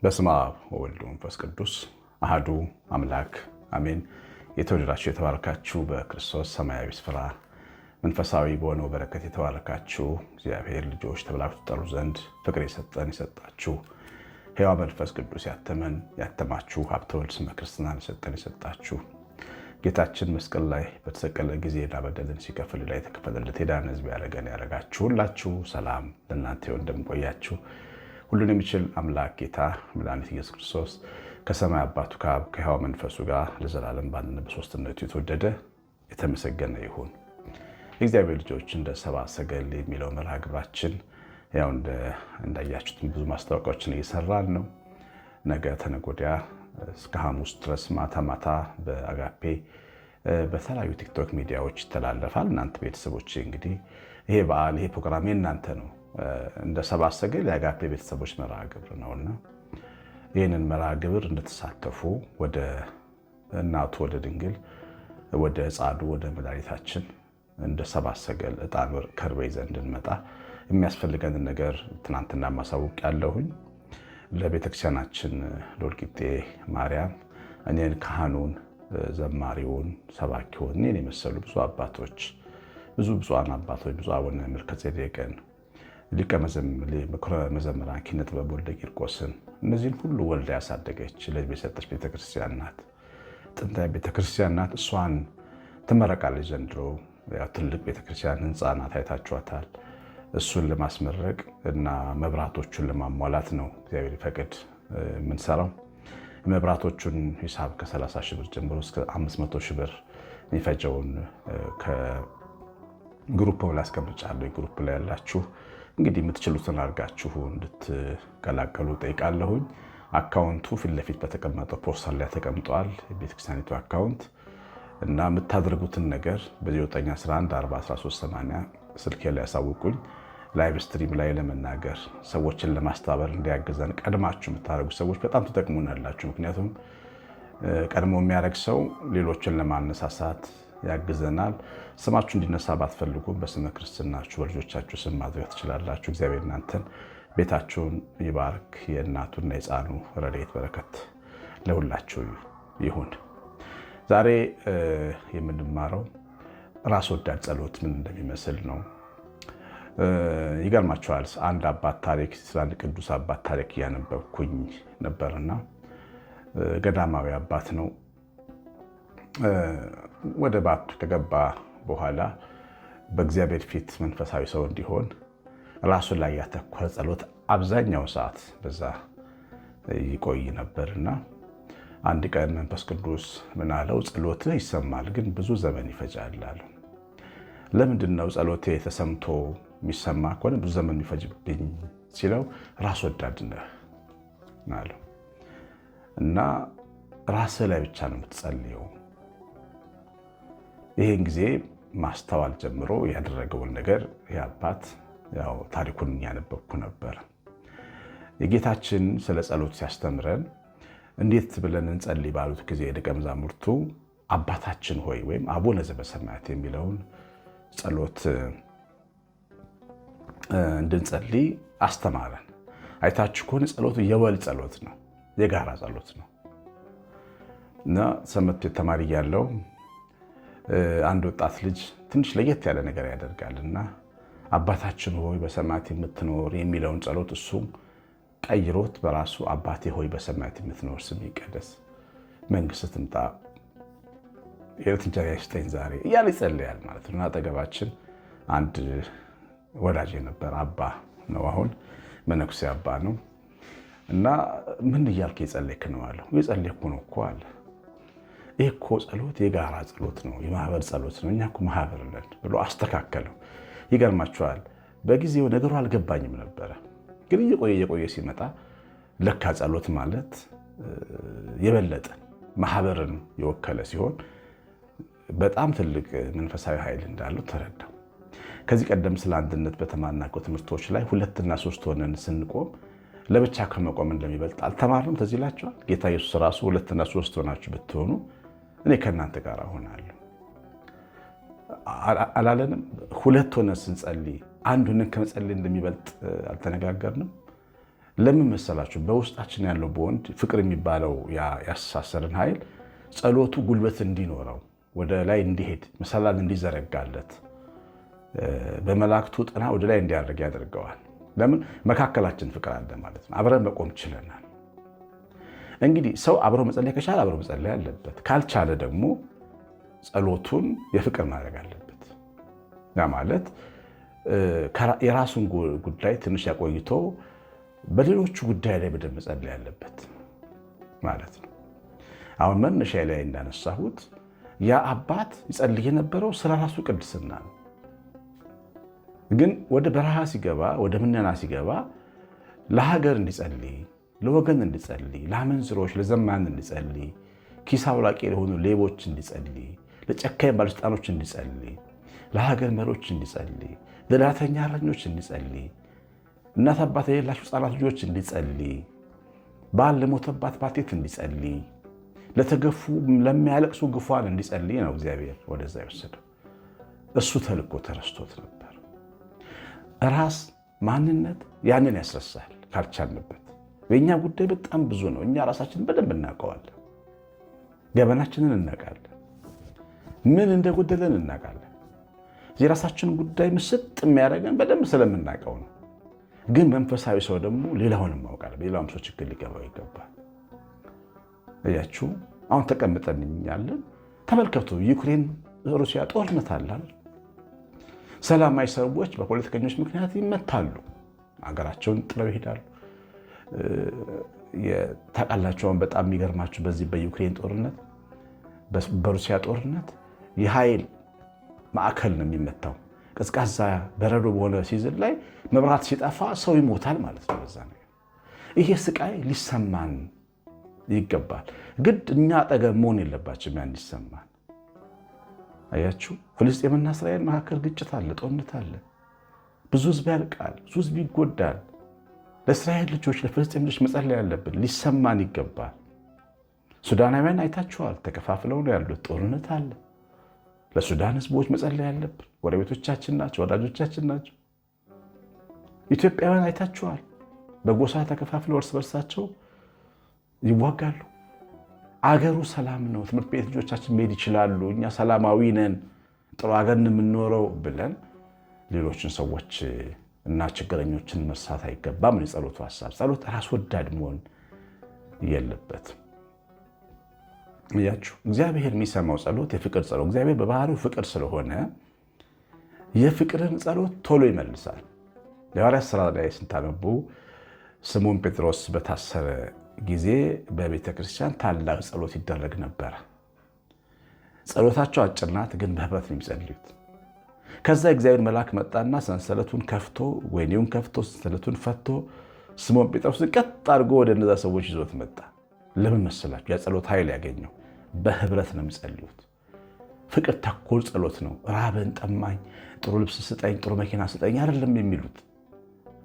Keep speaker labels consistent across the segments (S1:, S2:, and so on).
S1: በስመ አብ ወወልድ ወመንፈስ ቅዱስ አሐዱ አምላክ አሜን። የተወደዳችሁ የተባረካችሁ በክርስቶስ ሰማያዊ ስፍራ መንፈሳዊ በሆነው በረከት የተባረካችሁ እግዚአብሔር ልጆች ተብላችሁ ትጠሩ ዘንድ ፍቅር የሰጣችሁ ሕያው መንፈስ ቅዱስ ያተማችሁ ሀብተ ወልድ ስመ ክርስትናን የሰጣችሁ ጌታችን መስቀል ላይ በተሰቀለ ጊዜ ዕዳ በደልን ሲከፍል ላይ የተከፈለለት የዳነ ሕዝብ ያደረጋችሁ ሁላችሁ ሰላም ለእናንተ ይሁን። እንደምቆያችሁ ሁሉን የሚችል አምላክ ጌታ መድኃኒት ኢየሱስ ክርስቶስ ከሰማይ አባቱ ከአብ ከሕያው መንፈሱ ጋር ለዘላለም በአንድነት በሦስትነቱ የተወደደ የተመሰገነ ይሁን። የእግዚአብሔር ልጆች እንደ ሰብአ ሰገል የሚለው መርሃ ግብራችን ያው እንዳያችሁት ብዙ ማስታወቂያዎችን እየሰራን ነው። ነገ ተነገ ወዲያ እስከ ሐሙስ ድረስ ማታ በአጋፔ በተለያዩ ቲክቶክ ሚዲያዎች ይተላለፋል። እናንተ ቤተሰቦች እንግዲህ ይሄ በዓል ይሄ ፕሮግራም የእናንተ ነው። እንደ ሰብአ ሰገል የአጋፔ ቤተሰቦች መርሃ ግብር ነውና ይህንን መርሃ ግብር እንድትሳተፉ ወደ እናቱ ወደ ድንግል ወደ ጻዱ ወደ መድኃኒታችን እንደ ሰብአ ሰገል ዕጣን ከርቤ ይዘን እንድንመጣ የሚያስፈልገንን ነገር ትናንትና ማሳወቅ ያለሁኝ ለቤተክርስቲያናችን ለወልቂጤ ማርያም እኔን ካህኑን ዘማሪውን ሰባኪውን እኔን የመሰሉ ብዙ አባቶች ብዙ ብፁዓን አባቶች ብዙ አቡነ መልከጼዴቅን ሊቀ መዘምራን ኪነ ጥበብ ወልደ ቂርቆስን እነዚህን ሁሉ ወልዳ ያሳደገች ለሕዝብ የሰጠች ቤተክርስቲያን ናት። ጥንታዊ ቤተክርስቲያን ናት። እሷን ትመረቃለች ዘንድሮ። ትልቅ ቤተክርስቲያን ህንፃ ናት፣ አይታችኋታል። እሱን ለማስመረቅ እና መብራቶቹን ለማሟላት ነው እግዚአብሔር ይፈቅድ የምንሰራው። መብራቶቹን ሂሳብ ከ30 ሺህ ብር ጀምሮ እስከ 500 ሺህ ብር የሚፈጀውን ከግሩፕ ላይ አስቀምጫለሁ። ግሩፕ ላይ ያላችሁ እንግዲህ የምትችሉትን አድርጋችሁ እንድትቀላቀሉ ጠይቃለሁኝ። አካውንቱ ፊት ለፊት በተቀመጠው ፖስተር ላይ ተቀምጧል፣ የቤተክርስቲያኒቱ አካውንት እና የምታደርጉትን ነገር በ9114138 ስልኬ ላይ ያሳውቁኝ። ላይቭ ስትሪም ላይ ለመናገር ሰዎችን ለማስተባበር እንዲያገዘን ቀድማችሁ የምታደርጉ ሰዎች በጣም ትጠቅሙናላችሁ። ምክንያቱም ቀድሞ የሚያደርግ ሰው ሌሎችን ለማነሳሳት ያግዘናል። ስማችሁ እንዲነሳ ባትፈልጉም በስመ ክርስትናችሁ በልጆቻችሁ ስም ማድረግ ትችላላችሁ። እግዚአብሔር እናንተን ቤታችሁን ይባርክ። የእናቱና የሕፃኑ ረድኤት በረከት ለሁላችሁ ይሁን። ዛሬ የምንማረው ራስ ወዳድ ጸሎት ምን እንደሚመስል ነው። ይገርማችኋል። አንድ አባት ታሪክ ስለ አንድ ቅዱስ አባት ታሪክ እያነበብኩኝ ነበርና ገዳማዊ አባት ነው። ወደ ባቱ ከገባ በኋላ በእግዚአብሔር ፊት መንፈሳዊ ሰው እንዲሆን ራሱን ላይ ያተኮረ ጸሎት አብዛኛው ሰዓት በዛ ይቆይ ነበርና አንድ ቀን መንፈስ ቅዱስ ምን አለው? ጸሎትህ ይሰማል፣ ግን ብዙ ዘመን ይፈጃል አለው። ለምንድን ነው ጸሎቴ ተሰምቶ የሚሰማ ከሆነ ብዙ ዘመን የሚፈጅብኝ ሲለው፣ ራስ ወዳድ ነህ አለው እና ራስህ ላይ ብቻ ነው የምትጸልየው። ይህን ጊዜ ማስተዋል ጀምሮ ያደረገውን ነገር ይህ አባት ያው ታሪኩን እያነበብኩ ነበር። የጌታችን ስለ ጸሎት ሲያስተምረን እንዴት ብለን እንጸልይ ባሉት ጊዜ ደቀ መዛሙርቱ አባታችን ሆይ ወይም አቡነ ዘበሰማያት የሚለውን ጸሎት እንድንጸልይ አስተማረን። አይታችሁ ከሆነ ጸሎቱ የወል ጸሎት ነው፣ የጋራ ጸሎት ነው እና ሰንበት ቤት ተማሪ ያለው አንድ ወጣት ልጅ ትንሽ ለየት ያለ ነገር ያደርጋል እና አባታችን ሆይ በሰማያት የምትኖር የሚለውን ጸሎት እሱም ቀይሮት በራሱ አባቴ ሆይ በሰማያት የምትኖር ስም ይቀደስ፣ መንግስት ትምጣ፣ የዕለት እንጀራችንን ስጠን ዛሬ እያለ ይጸልያል ማለት ነው። አጠገባችን አንድ ወዳጅ ነበር፣ አባ ነው፣ አሁን መነኩሴ አባ ነው እና ምን እያልክ የጸለይክ ነው አለው። የጸለይኩ ነው እኮ አለ። ይህ እኮ ጸሎት የጋራ ጸሎት ነው፣ የማህበር ጸሎት ነው፣ እኛ እኮ ማህበር ነን ብሎ አስተካከለው። ይገርማችኋል፣ በጊዜው ነገሩ አልገባኝም ነበረ፣ ግን እየቆየ ሲመጣ ለካ ጸሎት ማለት የበለጠ ማህበርን የወከለ ሲሆን በጣም ትልቅ መንፈሳዊ ኃይል እንዳለው ተረዳው። ከዚህ ቀደም ስለ አንድነት በተማርናቸው ትምህርቶች ላይ 2 እና 3 ሆነን ስንቆም ለብቻ ከመቆም እንደሚበልጥ አልተማርንም? ትዝ ይላችኋል። ጌታ ኢየሱስ ራሱ 2 እና 3 ሆናችሁ ብትሆኑ እኔ ከእናንተ ጋር እሆናለሁ። አላለንም? ሁለት ሆነን ስንጸልይ አንድ ሆነን ከመጸለይ እንደሚበልጥ አልተነጋገርንም? ለምን መሰላችሁ? በውስጣችን ያለው በወንድ ፍቅር የሚባለው ያሳሰርን ኃይል ጸሎቱ ጉልበት እንዲኖረው ወደ ላይ እንዲሄድ መሰላል እንዲዘረጋለት በመላእክቱ ጥና ወደ ላይ እንዲያደርግ ያደርገዋል። ለምን? መካከላችን ፍቅር አለ ማለት ነው። አብረን መቆም ችለናል። እንግዲህ ሰው አብሮ መጸለይ ከቻለ አብሮ መጸለይ አለበት። ካልቻለ ደግሞ ጸሎቱን የፍቅር ማድረግ አለበት። ያ ማለት የራሱን ጉዳይ ትንሽ ያቆይቶ በሌሎቹ ጉዳይ ላይ በደንብ መጸለይ አለበት ማለት ነው። አሁን መነሻ ላይ እንዳነሳሁት ያ አባት ይጸልይ የነበረው ስለ ራሱ ቅድስና ነው። ግን ወደ በረሃ ሲገባ፣ ወደ ምነና ሲገባ ለሀገር እንዲጸልይ፣ ለወገን እንዲጸልይ፣ ለአመንዝሮች፣ ለዘማን እንዲጸልይ፣ ኪስ አውላቂ ለሆኑ ሌቦች እንዲጸልይ፣ ለጨካኝ ባለስልጣኖች እንዲጸልይ፣ ለሀገር መሪዎች እንዲጸልይ፣ ለዳተኛ እረኞች እንዲጸልይ፣ እናት አባት የሌላቸው ሕፃናት ልጆች እንዲጸልይ፣ ባል ለሞተባት ባልቴት እንዲጸልይ፣ ለተገፉ ለሚያለቅሱ ግፏን እንዲጸልይ ነው እግዚአብሔር ወደዛ የወሰደው። እሱ ተልኮ ተረስቶት ነበር። ራስ ማንነት ያንን ያስረሳል ካልቻልንበት። በእኛ ጉዳይ በጣም ብዙ ነው። እኛ ራሳችንን በደንብ እናውቀዋለን። ገበናችንን እናውቃለን። ምን እንደጎደለን እናውቃለን። የራሳችንን ጉዳይ ምስጥ የሚያደርገን በደንብ ስለምናውቀው ነው። ግን መንፈሳዊ ሰው ደግሞ ሌላውንም ማውቃል። ሌላውም ሰው ችግር ሊገባው ይገባል። እያችሁ አሁን ተቀምጠን ያለን ተመልከቱ። ዩክሬን ሩሲያ ጦርነት አላል። ሰላማዊ ሰዎች በፖለቲከኞች ምክንያት ይመታሉ፣ ሀገራቸውን ጥለው ይሄዳሉ። ታውቃላችሁን? በጣም የሚገርማችሁ በዚህ በዩክሬን ጦርነት፣ በሩሲያ ጦርነት የኃይል ማዕከል ነው የሚመታው። ቀዝቃዛ በረዶ በሆነ ሲዝን ላይ መብራት ሲጠፋ ሰው ይሞታል ማለት ነው። በዛ ነገር ይሄ ስቃይ ሊሰማን ይገባል። ግድ እኛ አጠገብ መሆን የለባችም ያ እንዲሰማን። አያችሁ፣ ፍልስጤምና እስራኤል መካከል ግጭት አለ፣ ጦርነት አለ። ብዙ ህዝብ ያልቃል፣ ብዙ ህዝብ ይጎዳል። ለእስራኤል ልጆች፣ ለፍልስጤም ልጆች መጸለይ ያለብን ሊሰማን ይገባል። ሱዳናውያን አይታችኋል፣ ተከፋፍለው ነው ያሉት፣ ጦርነት አለ። ለሱዳን ህዝቦች መጸለይ ያለብን፣ ጎረቤቶቻችን ናቸው፣ ወዳጆቻችን ናቸው። ኢትዮጵያውያን አይታችኋል፣ በጎሳ ተከፋፍለው እርስ በርሳቸው ይዋጋሉ። አገሩ ሰላም ነው፣ ትምህርት ቤት ልጆቻችን መሄድ ይችላሉ፣ እኛ ሰላማዊ ነን፣ ጥሩ አገር የምንኖረው ብለን ሌሎችን ሰዎች እና ችግረኞችን መርሳት አይገባም። የጸሎቱ ሀሳብ ጸሎት ራስ ወዳድ መሆን የለበትም። እያችሁ እግዚአብሔር የሚሰማው ጸሎት የፍቅር ጸሎት፣ እግዚአብሔር በባህሪው ፍቅር ስለሆነ የፍቅርን ጸሎት ቶሎ ይመልሳል። የሐዋርያት ሥራ ላይ ስታነቡ ስምዖን ጴጥሮስ በታሰረ ጊዜ በቤተ ክርስቲያን ታላቅ ጸሎት ይደረግ ነበረ። ጸሎታቸው አጭር ናት፣ ግን በህብረት ነው የሚጸልዩት። ከዛ እግዚአብሔር መልአክ መጣና ሰንሰለቱን ከፍቶ፣ ወይኔውን ከፍቶ ሰንሰለቱን ፈቶ ስምዖን ጴጥሮስን ቀጥ አድርጎ ወደ እነዛ ሰዎች ይዞት መጣ። ለምን መሰላችሁ? ያ ጸሎት ኃይል ያገኘው በህብረት ነው የሚጸልዩት። ፍቅር ተኮር ጸሎት ነው። ራበን፣ ጠማኝ፣ ጥሩ ልብስ ስጠኝ፣ ጥሩ መኪና ስጠኝ አይደለም የሚሉት።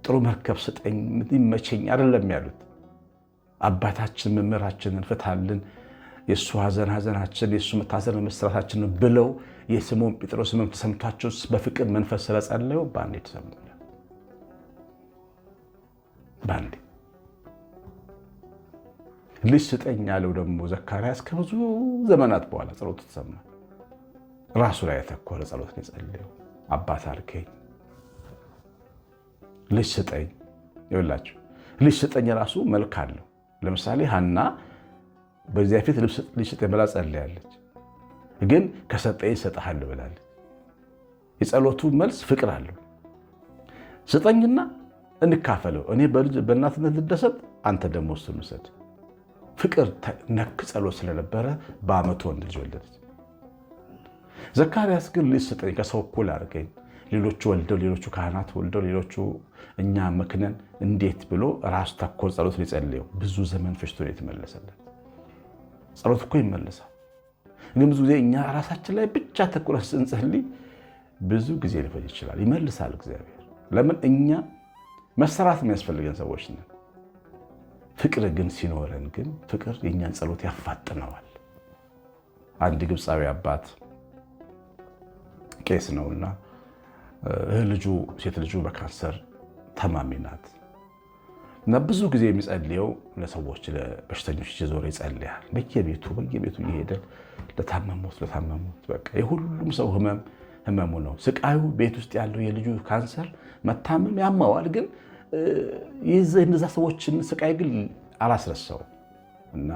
S1: ጥሩ መርከብ ስጠኝ፣ ይመቸኝ አይደለም ያሉት። አባታችን መምህራችንን ፍታልን፣ የእሱ ሐዘን ሐዘናችን፣ የእሱ መታዘን መስራታችን ብለው የስምዖን ጴጥሮስ ሕመም ተሰምቷቸው በፍቅር መንፈስ ስለጸለዩ በአንዴ ተሰሙ። በአንዴ ልጅ ስጠኝ ያለው ደግሞ ዘካርያስ ከብዙ ዘመናት በኋላ ጸሎቱ ተሰማ። ራሱ ላይ ያተኮረ ጸሎት ነው የጸለየው። አባት አልከኝ፣ ልጅ ስጠኝ። ይኸውላችሁ ልጅ ስጠኝ ራሱ መልክ አለው። ለምሳሌ ሐና በዚያ ፊት ልጅ ስጠኝ ብላ ጸልያለች፣ ግን ከሰጠኝ እሰጥሃለሁ ብላለች። የጸሎቱ መልስ ፍቅር አለው። ስጠኝና እንካፈለው፣ እኔ በእናትነት ልደሰት፣ አንተ ደግሞ እሱን ውሰድ። ፍቅር ነክ ጸሎት ስለነበረ በዓመቱ ወንድ ልጅ ወለደች። ዘካርያስ ግን ልጅ ስጠኝ፣ ከሰው እኩል አድርገኝ፣ ሌሎቹ ወልደው ሌሎቹ ካህናት ወልደው ሌሎቹ እኛ መክነን እንዴት ብሎ ራሱ ተኮር ጸሎት ሊጸልየው ብዙ ዘመን ፈጅቶ የተመለሰለት። ጸሎት እኮ ይመለሳል። ግን ብዙ ጊዜ እኛ ራሳችን ላይ ብቻ ተኩረን ስንጸልይ ብዙ ጊዜ ሊፈጅ ይችላል። ይመልሳል እግዚአብሔር። ለምን? እኛ መሰራት የሚያስፈልገን ሰዎች ነን። ፍቅር ግን ሲኖረን ግን ፍቅር የእኛን ጸሎት ያፋጥነዋል። አንድ ግብፃዊ አባት ቄስ ነውና ሴት ልጁ በካንሰር ታማሚ ናት እና ብዙ ጊዜ የሚጸልየው ለሰዎች ለበሽተኞች እየዞረ ይጸልያል። በየቤቱ እየሄደ ለታመሙት በቃ የሁሉም ሰው ህመሙ ነው። ስቃዩ ቤት ውስጥ ያለው የልጁ ካንሰር መታመም ያማዋል፣ ግን እነዛ ሰዎችን ስቃይ ግን አላስረሳው እና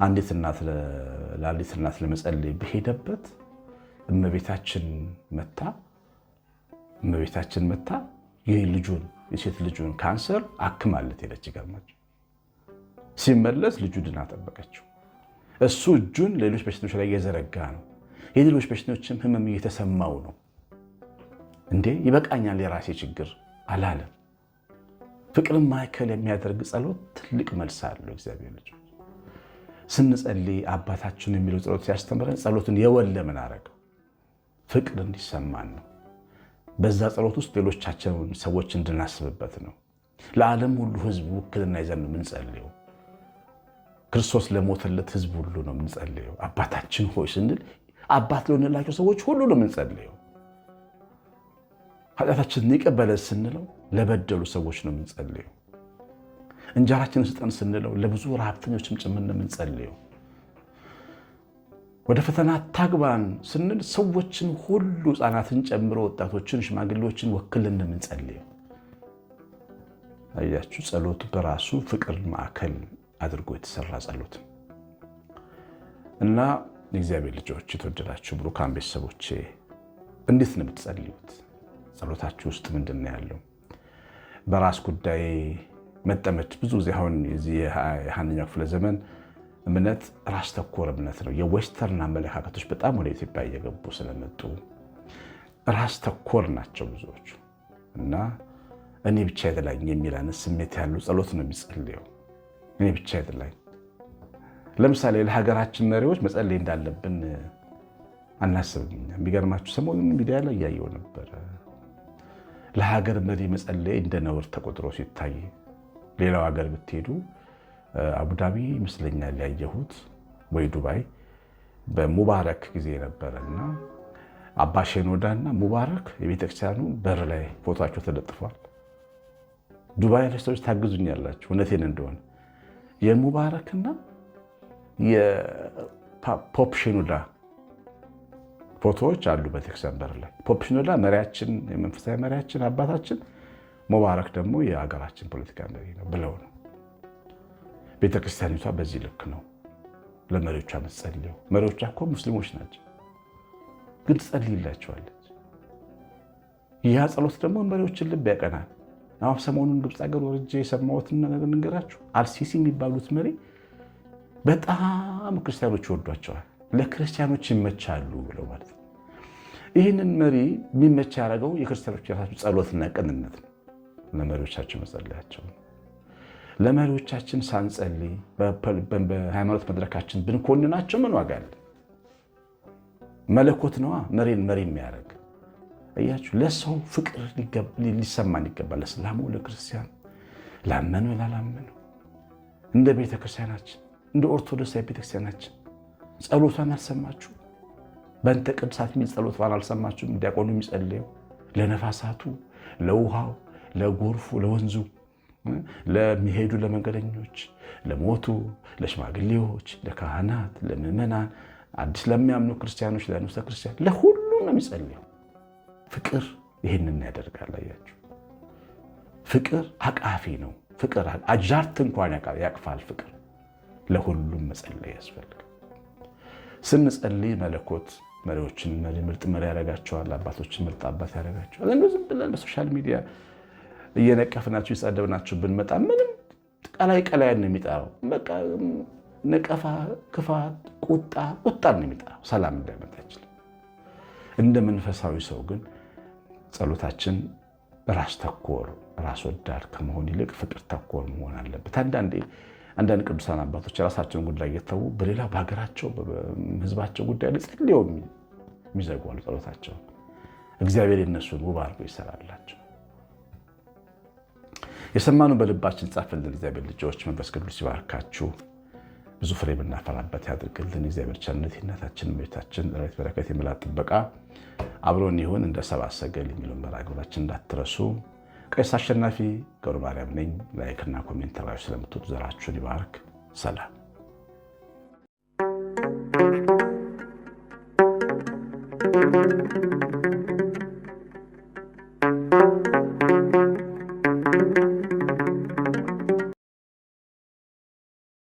S1: አንዲት እናት ለመጸለይ በሄደበት እመቤታችን መታ የሴት ልጁን ካንሰር አክማለት ሄደች። ይገርማችሁ። ሲመለስ ልጁ ድና ጠበቀችው። እሱ እጁን ሌሎች በሽተኞች ላይ እየዘረጋ ነው። የሌሎች በሽተኞችም ህመም እየተሰማው ነው። እንዴ ይበቃኛል የራሴ ችግር አላለም። ፍቅርን ማዕከል የሚያደርግ ጸሎት ትልቅ መልስ አለው። እግዚአብሔር ልጅ ስንጸልይ አባታችን የሚለው ጸሎት ሲያስተምረን ጸሎትን የወለምን አረገው ፍቅር እንዲሰማን ነው። በዛ ጸሎት ውስጥ ሌሎቻችን ሰዎች እንድናስብበት ነው። ለዓለም ሁሉ ህዝብ ውክልና ይዘን ነው የምንጸልየው። ክርስቶስ ለሞተለት ህዝብ ሁሉ ነው የምንጸልየው። አባታችን ሆይ ስንል አባት ለሆነላቸው ሰዎች ሁሉ ነው የምንጸልየው። ኃጢአታችንን ይቀበለን ስንለው ለበደሉ ሰዎች ነው የምንጸልየው። እንጀራችንን ስጠን ስንለው ለብዙ ረሃብተኞችም ጭምር ነው የምንጸልየው። ወደ ፈተና አታግባን ስንል ሰዎችን ሁሉ ህፃናትን ጨምሮ ወጣቶችን፣ ሽማግሌዎችን ወክለን ነው የምንጸልየው። አያችሁ፣ ጸሎቱ በራሱ ፍቅር ማዕከል አድርጎ የተሰራ ጸሎት እና የእግዚአብሔር ልጆች የተወደዳችሁ ብሩካን ቤተሰቦቼ እንዴት ነው የምትጸልዩት? ጸሎታችሁ ውስጥ ምንድን ነው ያለው? በራስ ጉዳይ መጠመድ ብዙ ጊዜ አሁን የ21ኛው ክፍለ ዘመን እምነት ራስ ተኮር እምነት ነው። የዌስተርን አመለካከቶች በጣም ወደ ኢትዮጵያ እየገቡ ስለመጡ ራስ ተኮር ናቸው ብዙዎቹ እና እኔ ብቻ አይደላኝ የሚል አይነት ስሜት ያለው ጸሎት ነው የሚጸልየው። እኔ ብቻ አይደላኝ። ለምሳሌ ለሀገራችን መሪዎች መጸለይ እንዳለብን አናስብም። የሚገርማችሁ ሰሞኑን ሚዲያ ላይ እያየው ነበረ። ለሀገር መሪ መጸለይ እንደ ነውር ተቆጥሮ ሲታይ፣ ሌላው ሀገር ብትሄዱ አቡዳቢ ይመስለኛል ያየሁት ወይ ዱባይ በሙባረክ ጊዜ ነበረና አባ ሼኖዳና ሙባረክ የቤተክርስቲያኑ በር ላይ ፎቶቸው ተለጥፏል። ዱባይ ያላችሁ ሰዎች ታግዙኛላችሁ፣ እውነቴን እንደሆነ የሙባረክና የፖፕ ሼኖዳ ፎቶዎች አሉ ቤተክርስቲያን በር ላይ። ፖፕ ሼኖዳ መሪያችን፣ የመንፈሳዊ መሪያችን አባታችን፣ ሙባረክ ደግሞ የሀገራችን ፖለቲካ መሪ ነው ብለው ነው። ቤተክርስቲያኒቷ በዚህ ልክ ነው ለመሪዎቿ የምትጸልየው። መሪዎቿ እኮ ሙስሊሞች ናቸው፣ ግን ትጸልይላቸዋለች። ያ ጸሎት ደግሞ መሪዎችን ልብ ያቀናል። አሁን ሰሞኑን ግብፅ ሀገር ወርጄ የሰማሁትን ነገር ልንገራችሁ። አልሲሲ የሚባሉት መሪ በጣም ክርስቲያኖች ይወዷቸዋል። ለክርስቲያኖች ይመቻሉ ብለው ማለት ነው። ይህንን መሪ የሚመቻ ያደረገው የክርስቲያኖች የራሳቸው ጸሎትና ቅንነት ነው። ለመሪዎቻቸው መጸለያቸው ነው። ለመሪዎቻችን ሳንጸልይ በሃይማኖት መድረካችን ብንኮንናቸው ምን ዋጋ አለ? መለኮት ነዋ መሪ የሚያደርግ። እያችሁ ለሰው ፍቅር ሊሰማን ይገባል። ለእስላሙ፣ ለክርስቲያኑ፣ ላመኑ ላላመኑ፣ እንደ ቤተክርስቲያናችን እንደ ኦርቶዶክሳዊ ቤተክርስቲያናችን ጸሎቷን አልሰማችሁ? በእንተ ቅዱሳት የሚል ጸሎቷን አልሰማችሁም? ዲያቆኑ የሚጸልየው ለነፋሳቱ፣ ለውሃው፣ ለጎርፉ፣ ለወንዙ፣ ለሚሄዱ ለመንገደኞች፣ ለሞቱ፣ ለሽማግሌዎች፣ ለካህናት፣ ለምዕመናን፣ አዲስ ለሚያምኑ ክርስቲያኖች፣ ለንዑሰ ክርስቲያን፣ ለሁሉ ነው የሚጸልየው። ፍቅር ይህንን ያደርጋል። አያችሁ፣ ፍቅር አቃፊ ነው። ፍቅር አጃርት እንኳን ያቅፋል። ፍቅር ለሁሉም መጸለይ ያስፈልጋል። ስንጸልይ መለኮት መሪዎችን ምርጥ መሪ ያደርጋቸዋል። አባቶችን ምርጥ አባት ያደርጋቸዋል። እንደው ዝም ብለን በሶሻል ሚዲያ እየነቀፍናቸው የጸደብናቸው ብንመጣ ምንም ቀላይ ነው የሚጠራው። በቃ ነቀፋ፣ ክፋት፣ ቁጣ ነው የሚጠራው። ሰላም እንዳይመጣ አይችልም። እንደ መንፈሳዊ ሰው ግን ጸሎታችን ራስ ተኮር፣ ራስ ወዳድ ከመሆን ይልቅ ፍቅር ተኮር መሆን አለበት። አንዳንድ ቅዱሳን አባቶች የራሳቸውን ጉዳይ እየተዉ በሌላ በሀገራቸው በሕዝባቸው ጉዳይ ላይ ጸልየው የሚዘጓሉ ጸሎታቸው። እግዚአብሔር የነሱን ውብ አድርጎ ይሰራላቸው። የሰማኑ በልባችን ጻፍልን። እግዚአብሔር ልጆች መንፈስ ቅዱስ ይባርካችሁ። ብዙ ፍሬ የምናፈራበት ያድርግልን። እግዚአብሔር ቸርነት የእናታችን እመቤታችን ረድኤት በረከት የምላት ጥበቃ አብሮን ይሁን። እንደ ሰብአ ሰገል የሚለውን መርሃ ግብራችን እንዳትረሱ። ቀሲስ አሸናፊ ገብረ ማርያም ነኝ። ላይክና ኮሜንት ላይ ስለምትወጡ ዘራችሁን ይባርክ። ሰላም